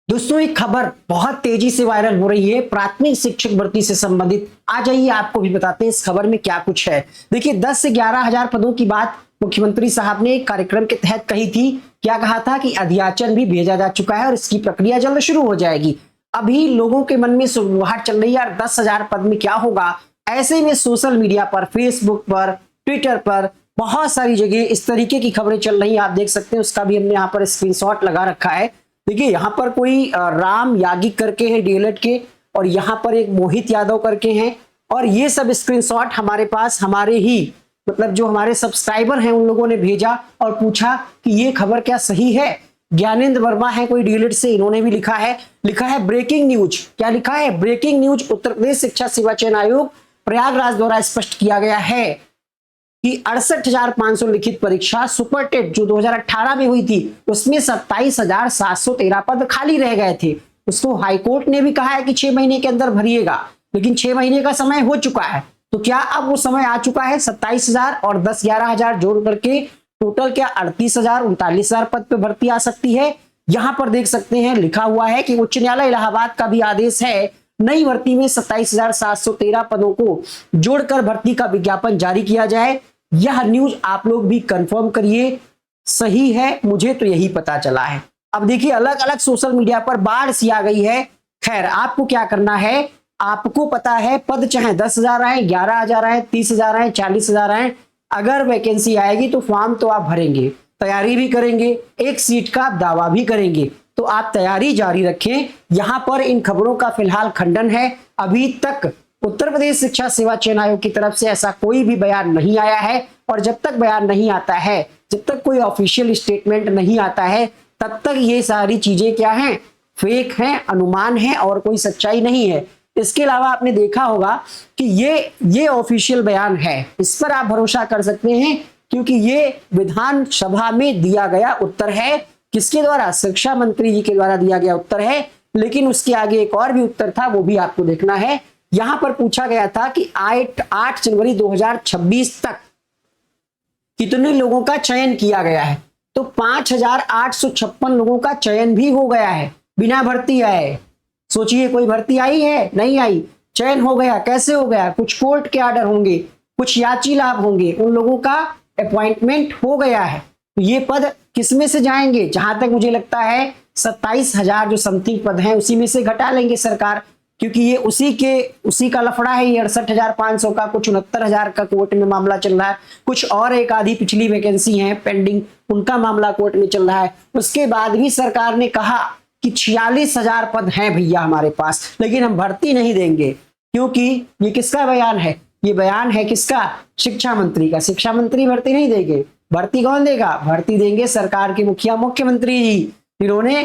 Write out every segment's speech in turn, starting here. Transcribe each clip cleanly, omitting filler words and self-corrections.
दोस्तों एक खबर बहुत तेजी से वायरल हो रही है प्राथमिक शिक्षक भर्ती से संबंधित। आ जाइए आपको भी बताते हैं इस खबर में क्या कुछ है। देखिए 10 से 11 हजार पदों की बात मुख्यमंत्री साहब ने एक कार्यक्रम के तहत कही थी। क्या कहा था कि अध्याचन भी भेजा जा चुका है और इसकी प्रक्रिया जल्द शुरू हो जाएगी। अभी लोगों के मन में सुगबुगाहट चल रही है यार 10,000 पद में क्या होगा। ऐसे में सोशल मीडिया पर, फेसबुक पर, ट्विटर पर बहुत सारी जगह इस तरीके की खबरें चल रही है। आप देख सकते हैं, उसका भी हमने यहाँ पर स्क्रीनशॉट लगा रखा है। देखिए यहाँ पर कोई राम यागिक करके हैं डीएलएड के, और यहाँ पर एक मोहित यादव करके हैं। और ये सब स्क्रीनशॉट हमारे पास हमारे ही मतलब जो हमारे सब्सक्राइबर हैं उन लोगों ने भेजा और पूछा कि ये खबर क्या सही है। ज्ञानेंद्र वर्मा है कोई डीएलएड से, इन्होंने भी लिखा है ब्रेकिंग न्यूज। क्या लिखा है? ब्रेकिंग न्यूज, उत्तर प्रदेश शिक्षा सेवा चयन आयोग प्रयागराज द्वारा स्पष्ट किया गया है कि 68,500 लिखित परीक्षा सुपर टेट जो 2018 में हुई थी उसमें 27,713 पद खाली रह गए थे। उसको हाईकोर्ट ने भी कहा है कि 6 महीने के अंदर भरिएगा, लेकिन 6 महीने का समय हो चुका है। तो क्या अब वो समय आ चुका है? 27,000 और 10-11 हजार जोड़ करके टोटल क्या 38,000 39,000 पद पे भर्ती आ सकती है। यहां पर देख सकते हैं लिखा हुआ है कि उच्च न्यायालय इलाहाबाद का भी आदेश है नई भर्ती में 27,713 पदों को जोड़कर भर्ती का विज्ञापन जारी किया जाए। यह न्यूज आप लोग भी कंफर्म करिए, सही है? मुझे तो यही पता चला है। अब देखिए अलग अलग सोशल मीडिया पर बाढ़ सी आ गई है। खैर आपको क्या करना है, आपको पता है पद चाहे 10,000 आए, 11,000 आए, 30,000 आए, 40,000 आए, अगर वैकेंसी आएगी तो फॉर्म तो आप भरेंगे, तैयारी भी करेंगे, एक सीट का आप दावा भी करेंगे। तो आप तैयारी जारी रखें। यहां पर इन खबरों का फिलहाल खंडन है। अभी तक उत्तर प्रदेश शिक्षा सेवा चयन आयोग की तरफ से ऐसा कोई भी बयान नहीं आया है, और जब तक बयान नहीं आता है, जब तक कोई ऑफिशियल स्टेटमेंट नहीं आता है, तब तक ये सारी चीजें क्या हैं? फेक हैं, अनुमान है और कोई सच्चाई नहीं है। इसके अलावा आपने देखा होगा कि ये ऑफिशियल बयान है, इस पर आप भरोसा कर सकते हैं क्योंकि ये विधानसभा में दिया गया उत्तर है। किसके द्वारा? शिक्षा मंत्री जी के द्वारा दिया गया उत्तर है। लेकिन उसके आगे एक और भी उत्तर था, वो भी आपको देखना है। यहां पर पूछा गया था कि 8 जनवरी 2026 तक कितने लोगों का चयन किया गया है। तो 5,856 लोगों का चयन भी हो गया है बिना भर्ती आए। सोचिए कोई भर्ती आई है? नहीं आई, चयन हो गया। कैसे हो गया? कुछ कोर्ट के आर्डर होंगे, कुछ याची लाभ होंगे, उन लोगों का अपॉइंटमेंट हो गया है। तो ये पद किसमें से जाएंगे? जहां तक मुझे लगता है 27,000 जो समथिंग पद हैं उसी में से घटा लेंगे सरकार, क्योंकि ये उसी का लफड़ा है। ये 68,500 का, कुछ 69,000 का कोर्ट में मामला चल रहा है, कुछ और एक आधी पिछली वैकेंसी है पेंडिंग, उनका मामला कोर्ट में चल रहा है। उसके बाद भी सरकार ने कहा कि 46,000 पद हैं भैया हमारे पास, लेकिन हम भर्ती नहीं देंगे। क्योंकि ये किसका बयान है? ये बयान है किसका? शिक्षा मंत्री का। शिक्षा मंत्री भर्ती नहीं देंगे। भर्ती कौन देगा? भर्ती देंगे सरकार के मुखिया मुख्यमंत्री जी। इन्होंने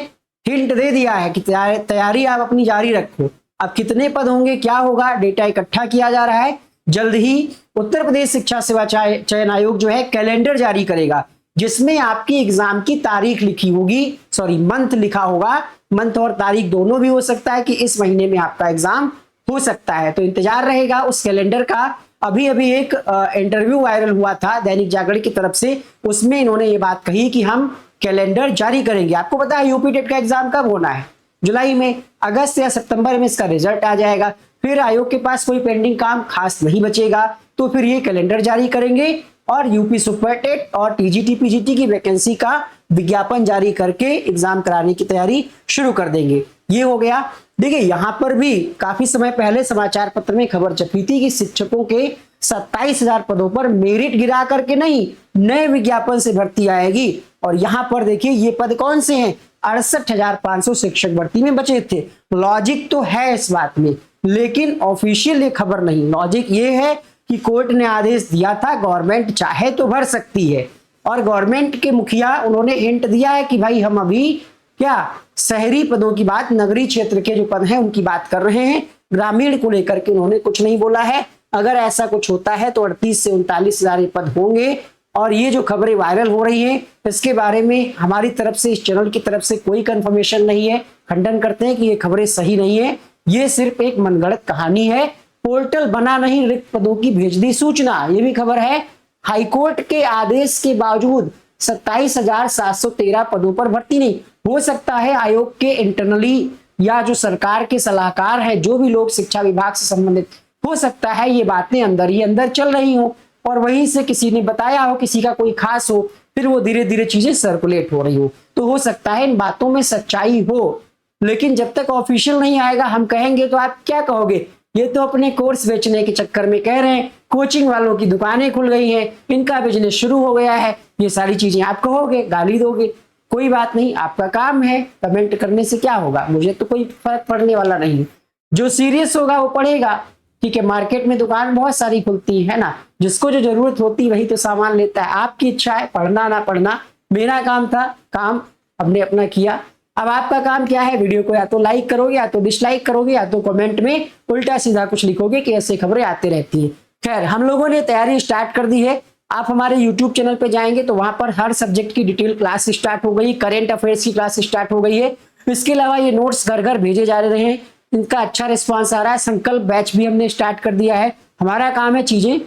हिंट दे दिया है कि तैयारी आप अपनी जारी रखो। अब कितने पद होंगे, क्या होगा, डेटा इकट्ठा किया जा रहा है। जल्द ही उत्तर प्रदेश शिक्षा सेवा चयन आयोग जो है कैलेंडर जारी करेगा, जिसमें आपकी एग्जाम की तारीख लिखी होगी, सॉरी मंथ लिखा होगा। मंथ और तारीख दोनों भी हो सकता है कि इस महीने में आपका एग्जाम हो सकता है। तो इंतजार रहेगा उस कैलेंडर का। अभी एक इंटरव्यू वायरल हुआ था दैनिक जागरण की तरफ से, उसमें इन्होंने ये बात कही कि हम कैलेंडर जारी करेंगे। आपको पता है यूपी टेट का एग्जाम कब होना है? जुलाई में, अगस्त या सितंबर में इसका रिजल्ट आ जाएगा। फिर आयोग के पास कोई पेंडिंग काम खास नहीं बचेगा, तो फिर ये कैलेंडर जारी करेंगे और यूपी सुपर टेट और टीजीटी पीजीटी की वैकेंसी का विज्ञापन जारी करके एग्जाम कराने की तैयारी शुरू कर देंगे। ये हो गया। देखिए यहां पर भी काफी समय पहले समाचार पत्र में खबर छपी थी कि शिक्षकों के 27,000 पदों पर मेरिट गिरा करके नहीं, नए विज्ञापन से भर्ती आएगी। और यहां पर देखिए ये पद कौन से हैं? 68,500 शिक्षक भर्ती में बचे थे। लॉजिक तो है इस बात में, लेकिन ऑफिशियल ये खबर नहीं। लॉजिक ये है कि कोर्ट ने आदेश दिया था, गवर्नमेंट चाहे तो भर सकती है, और गवर्नमेंट के मुखिया उन्होंने हिंट दिया है कि भाई हम अभी क्या शहरी पदों की बात, नगरीय क्षेत्र के जो पद हैं उनकी बात कर रहे हैं। ग्रामीण को लेकर के उन्होंने कुछ नहीं बोला है। अगर ऐसा कुछ होता है तो 38 से 39,000 पद होंगे। और ये जो खबरें वायरल हो रही हैं इसके बारे में हमारी तरफ से, इस चैनल की तरफ से कोई कंफर्मेशन नहीं है। खंडन करते हैं कि ये खबरें सही नहीं है, ये सिर्फ एक मनगढ़ंत कहानी है। पोर्टल बना नहीं, रिक्त पदों की भेज दी सूचना, ये भी खबर है। हाईकोर्ट के आदेश के बावजूद 27,713 पदों पर भर्ती नहीं। हो सकता है आयोग के इंटरनली या जो सरकार के सलाहकार है, जो भी लोग शिक्षा विभाग से संबंधित, हो सकता है ये बातें अंदर ही अंदर चल रही हो और वहीं से किसी ने बताया हो, किसी का कोई खास हो, फिर वो धीरे धीरे चीजें सर्कुलेट हो रही हो। तो हो सकता है इन बातों में सच्चाई हो, लेकिन जब तक ऑफिशियल नहीं आएगा हम कहेंगे तो आप क्या कहोगे, ये तो अपने कोर्स बेचने के चक्कर में कह रहे हैं, कोचिंग वालों की दुकानें खुल गई हैं, इनका बिजनेस शुरू हो गया है, ये सारी चीजें आप कहोगे, गाली दोगे। कोई बात नहीं, आपका काम है, कमेंट करने से क्या होगा, मुझे तो कोई फर्क पड़ने वाला नहीं। जो सीरियस होगा वो पढ़ेगा। ठीक है, मार्केट में दुकान बहुत सारी खुलती है ना, जिसको जो जरूरत होती है वही तो सामान लेता है। आपकी इच्छा है पढ़ना ना पढ़ना, मेरा काम था, काम हमने अपना किया। अब आपका काम क्या है, वीडियो को या तो लाइक करोगे या तो डिसलाइक करोगे या तो कमेंट में उल्टा सीधा कुछ लिखोगे कि ऐसे खबरें आती रहती है। खैर, हम लोगों ने तैयारी स्टार्ट कर दी है। आप हमारे YouTube चैनल पे जाएंगे तो वहां पर हर सब्जेक्ट की डिटेल क्लास स्टार्ट हो गई, करेंट अफेयर्स की क्लास स्टार्ट हो गई है। इसके अलावा ये नोट्स घर घर भेजे जा रहे हैं, इनका अच्छा रिस्पॉन्स आ रहा है। संकल्प बैच भी हमने स्टार्ट कर दिया है। हमारा काम है चीजें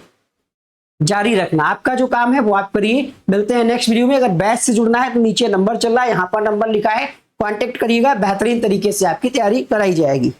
जारी रखना, आपका जो काम है वो आप करिए। मिलते हैं नेक्स्ट वीडियो में। अगर बैच से जुड़ना है तो नीचे नंबर चल रहा है, यहाँ पर नंबर लिखा है, कांटेक्ट करिएगा, बेहतरीन तरीके से आपकी तैयारी कराई जाएगी।